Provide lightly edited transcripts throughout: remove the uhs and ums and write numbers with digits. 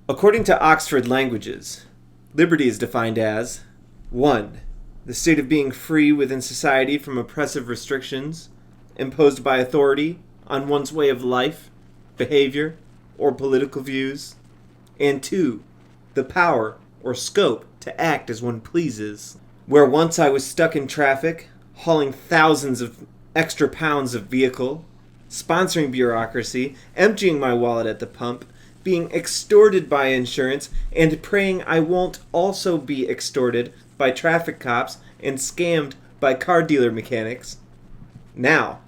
According to Oxford Languages, liberty is defined as 1. The state of being free within society from oppressive restrictions imposed by authority on one's way of life, behavior, or political views. And 2. The power or scope to act as one pleases. Where once I was stuck in traffic, hauling thousands of extra pounds of vehicle, sponsoring bureaucracy, emptying my wallet at the pump, being extorted by insurance, and praying I won't also be extorted by traffic cops and scammed by car dealer mechanics. Now,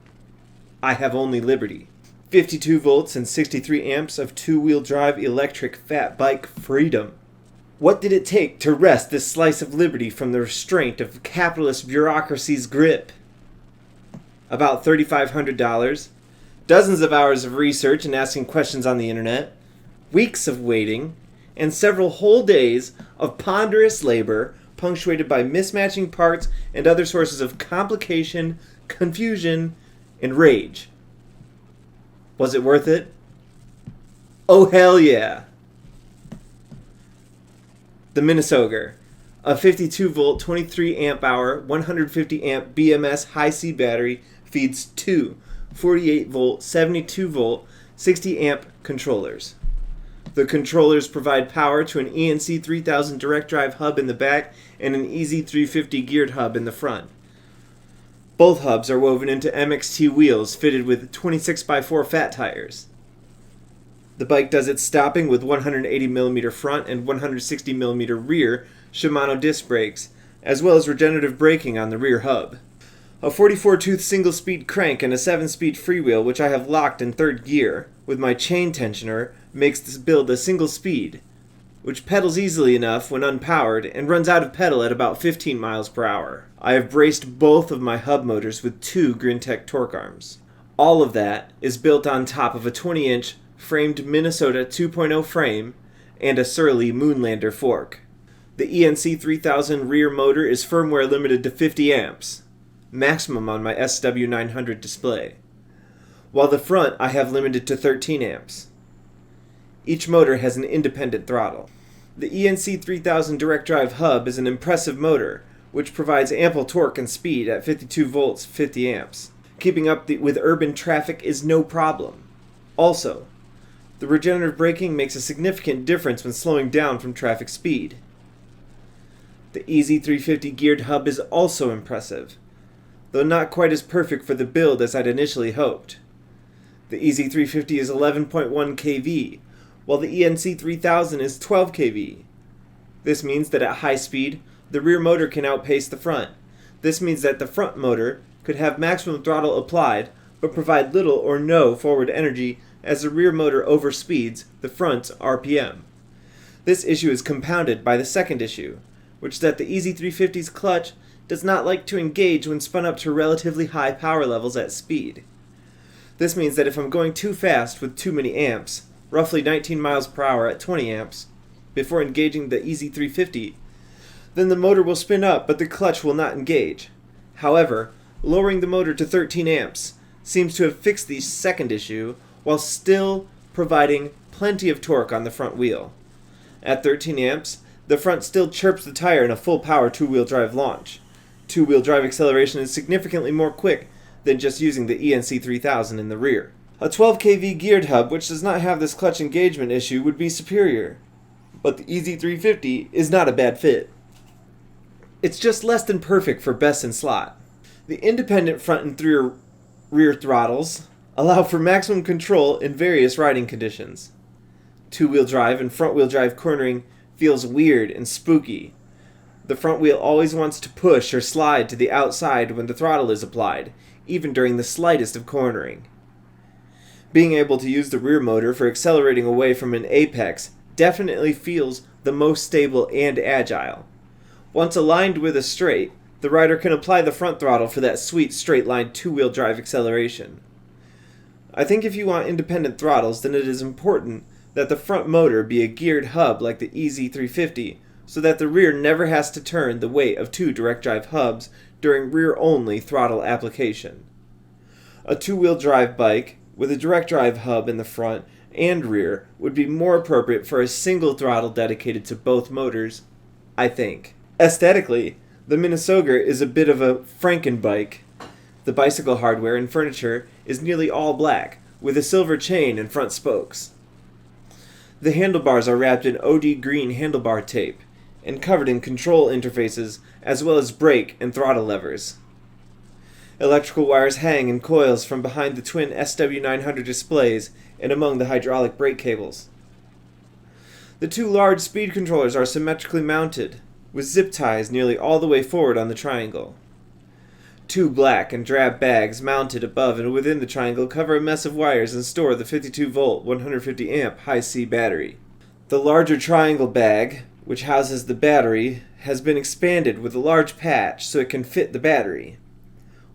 I have only liberty. 52 volts and 63 amps of two-wheel drive electric fat bike freedom. What did it take to wrest this slice of liberty from the restraint of capitalist bureaucracy's grip? About $3,500, dozens of hours of research and asking questions on the internet, weeks of waiting, and several whole days of ponderous labor punctuated by mismatching parts and other sources of complication, confusion, and rage. Was it worth it? Oh hell yeah! The minnesogre, a 52 volt, 23 amp hour, 150 amp BMS high C battery feeds two 48 volt, 72 volt, 60 amp controllers. The controllers provide power to an ENC 3000 direct drive hub in the back and an EZ350 geared hub in the front. Both hubs are woven into MXT wheels fitted with 26x4 fat tires. The bike does its stopping with 180mm front and 160mm rear Shimano disc brakes, as well as regenerative braking on the rear hub. A 44-tooth single-speed crank and a 7-speed freewheel, which I have locked in third gear with my chain tensioner, makes this build a single speed, which pedals easily enough when unpowered and runs out of pedal at about 15 miles per hour. I have braced both of my hub motors with two Grintech torque arms. All of that is built on top of a 20-inch framed Minnesota 2.0 frame and a Surly Moonlander fork. The ENC 3000 rear motor is firmware limited to 50 amps, maximum on my SW900 display, while the front I have limited to 13 amps. Each motor has an independent throttle. The ENC 3000 direct drive hub is an impressive motor, which provides ample torque and speed at 52 volts, 50 amps. Keeping up with urban traffic is no problem. Also, the regenerative braking makes a significant difference when slowing down from traffic speed. The EZ350 geared hub is also impressive, though not quite as perfect for the build as I'd initially hoped. The EZ350 is 11.1 kV, while the ENC 3000 is 12 kV. This means that at high speed, the rear motor can outpace the front. This means that the front motor could have maximum throttle applied, but provide little or no forward energy as the rear motor overspeeds the front's RPM. This issue is compounded by the second issue, which is that the EZ350's clutch does not like to engage when spun up to relatively high power levels at speed. This means that if I'm going too fast with too many amps, roughly 19 miles per hour at 20 amps, before engaging the EZ350, then the motor will spin up but the clutch will not engage. However, lowering the motor to 13 amps seems to have fixed the second issue while still providing plenty of torque on the front wheel. At 13 amps, the front still chirps the tire in a full power two-wheel drive launch. Two-wheel drive acceleration is significantly more quick than just using the ENC 3000 in the rear. A 12 kV geared hub which does not have this clutch engagement issue would be superior, but the EZ350 is not a bad fit. It's just less than perfect for best in slot. The independent front and rear throttles allow for maximum control in various riding conditions. Two-wheel drive and front-wheel drive cornering feels weird and spooky. The front wheel always wants to push or slide to the outside when the throttle is applied, even during the slightest of cornering. Being able to use the rear motor for accelerating away from an apex definitely feels the most stable and agile. Once aligned with a straight, the rider can apply the front throttle for that sweet straight-line two-wheel drive acceleration. I think if you want independent throttles, then it is important that the front motor be a geared hub like the EZ350, so that the rear never has to turn the weight of two direct drive hubs during rear-only throttle application. A two-wheel drive bike with a direct drive hub in the front and rear would be more appropriate for a single throttle dedicated to both motors, I think. Aesthetically, the Minnesogre is a bit of a Frankenbike. The bicycle hardware and furniture is nearly all black, with a silver chain and front spokes. The handlebars are wrapped in OD green handlebar tape and covered in control interfaces as well as brake and throttle levers. Electrical wires hang in coils from behind the twin SW900 displays and among the hydraulic brake cables. The two large speed controllers are symmetrically mounted, with zip ties nearly all the way forward on the triangle. Two black and drab bags mounted above and within the triangle cover a mess of wires and store the 52-volt, 150-amp high-C battery. The larger triangle bag, which houses the battery, has been expanded with a large patch so it can fit the battery.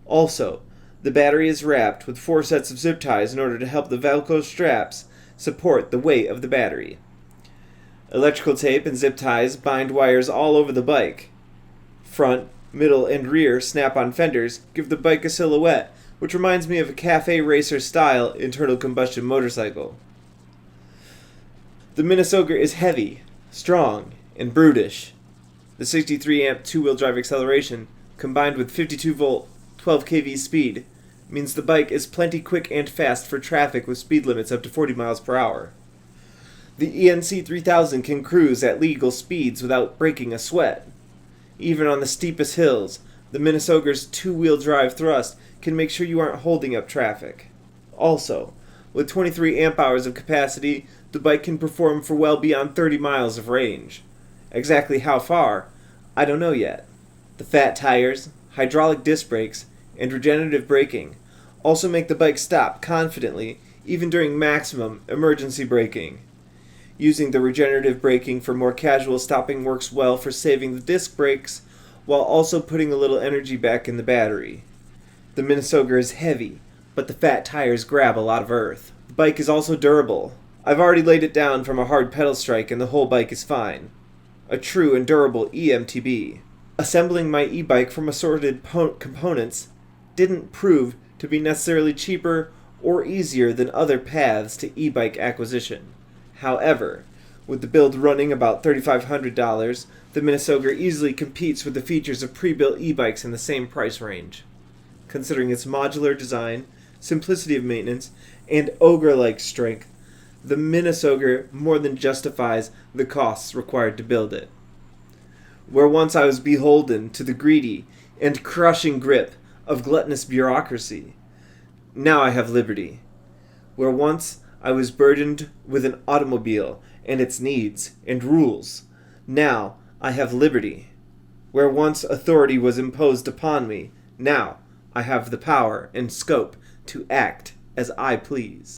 Also, the battery is wrapped with 4 sets of zip ties in order to help the Velcro straps support the weight of the battery. Electrical tape and zip ties bind wires all over the bike. Front, middle, and rear snap-on fenders give the bike a silhouette, which reminds me of a cafe racer-style internal combustion motorcycle. The Minnesogre is heavy, strong, and brutish. The 63-amp two-wheel drive acceleration, combined with 52-volt, 12 kV speed, means the bike is plenty quick and fast for traffic with speed limits up to 40 miles per hour. The ENC 3000 can cruise at legal speeds without breaking a sweat. Even on the steepest hills, the Minnesogre's two-wheel drive thrust can make sure you aren't holding up traffic. Also, with 23 amp-hours of capacity, the bike can perform for well beyond 30 miles of range. Exactly how far, I don't know yet. The fat tires, hydraulic disc brakes, and regenerative braking also make the bike stop confidently even during maximum emergency braking. Using the regenerative braking for more casual stopping works well for saving the disc brakes while also putting a little energy back in the battery. The Minnesogre is heavy, but the fat tires grab a lot of earth. The bike is also durable. I've already laid it down from a hard pedal strike and the whole bike is fine. A true and durable EMTB. Assembling my e-bike from assorted components didn't prove to be necessarily cheaper or easier than other paths to e-bike acquisition. However, with the build running about $3,500, the Minnesogre easily competes with the features of pre-built e-bikes in the same price range. Considering its modular design, simplicity of maintenance, and ogre-like strength, the Minnesogre more than justifies the costs required to build it. Where once I was beholden to the greedy and crushing grip of gluttonous bureaucracy, now I have liberty. Where once I was burdened with an automobile and its needs and rules, now I have liberty. Where once authority was imposed upon me, now I have the power and scope to act as I please.